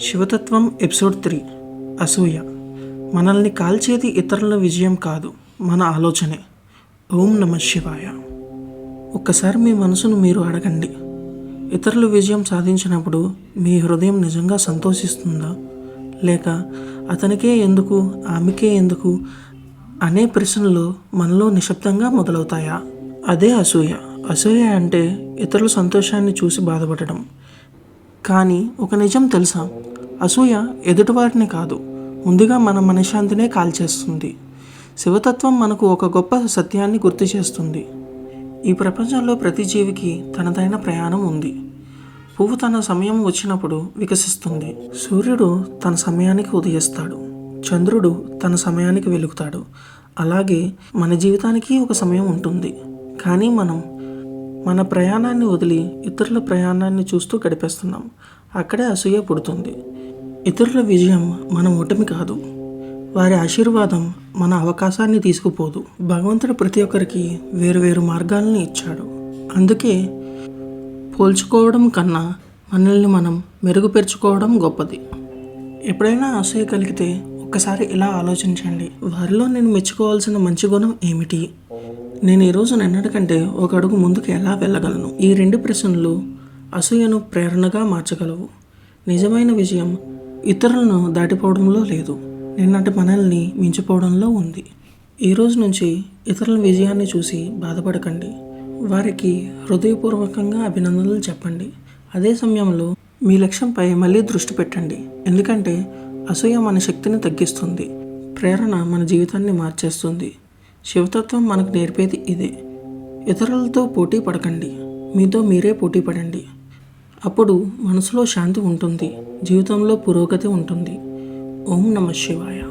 శివతత్వం episode 3 అసూయ. మనల్ని కాల్చేది ఇతరుల విజయం కాదు, మన ఆలోచనే. ఓం నమ శివాయ. ఒక్కసారి మీ మనసును మీరు అడగండి, ఇతరుల విజయం సాధించినప్పుడు మీ హృదయం నిజంగా సంతోషిస్తుందా, లేక అతనికే ఎందుకు, ఆమెకే ఎందుకు అనే ప్రశ్నలు మనలో నిశ్శబ్దంగా మొదలవుతాయా? అదే అసూయ. అసూయ అంటే ఇతరుల సంతోషాన్ని చూసి బాధపడడం. కానీ ఒక నిజం తెలుసా? అసూయ ఎదుటివారిని కాదు, ముందుగా మన మనశ్శాంతినే కాల్చేస్తుంది. శివతత్వం మనకు ఒక గొప్ప సత్యాన్ని గుర్తు చేస్తుంది. ఈ ప్రపంచంలో ప్రతి జీవికి తనదైన ప్రయాణం ఉంది. పువ్వు తన సమయం వచ్చినప్పుడు వికసిస్తుంది. సూర్యుడు తన సమయానికి ఉదయిస్తాడు, చంద్రుడు తన సమయానికి వెలుగుతాడు. అలాగే మన జీవితానికి ఒక సమయం ఉంటుంది. కానీ మనం మన ప్రయాణాన్ని వదిలి ఇతరుల ప్రయాణాన్ని చూస్తూ గడిపేస్తున్నాం. అక్కడే అసూయ పుడుతుంది. ఇతరుల విజయం మన ఓటమి కాదు, వారి ఆశీర్వాదం మన అవకాశాన్ని తీసుకుపోదు. భగవంతుడు ప్రతి ఒక్కరికి వేరు మార్గాలను ఇచ్చాడు. అందుకే పోల్చుకోవడం కన్నా మనల్ని మనం మెరుగుపరుచుకోవడం గొప్పది. ఎప్పుడైనా అసూయ కలిగితే ఒక్కసారి ఇలా ఆలోచించండి, వారిలో నేను మెచ్చుకోవాల్సిన మంచి గుణం ఏమిటి? నేను ఈరోజు నిన్నటికంటే ఒక అడుగు ముందుకు ఎలా వెళ్ళగలను? ఈ 2 ప్రశ్నలు అసూయను ప్రేరణగా మార్చగలవు. నిజమైన విజయం ఇతరులను దాటిపోవడంలో లేదు, నిన్నటి మనల్ని మించిపోవడంలో ఉంది. ఈరోజు నుంచి ఇతరుల విజయాన్ని చూసి బాధపడకండి, వారికి హృదయపూర్వకంగా అభినందనలు చెప్పండి. అదే సమయంలో మీ లక్ష్యంపై మళ్ళీ దృష్టి పెట్టండి. ఎందుకంటే అసూయ మన శక్తిని తగ్గిస్తుంది, ప్రేరణ మన జీవితాన్ని మార్చేస్తుంది. శివతత్వం మనకు నేర్పేది ఇదే. ఇతరులతో పోటీ పడకండి, మీతో మీరే పోటీ పడండి. అప్పుడు మనసులో శాంతి ఉంటుంది, జీవితంలో పురోగతి ఉంటుంది. ఓం నమ శివాయ.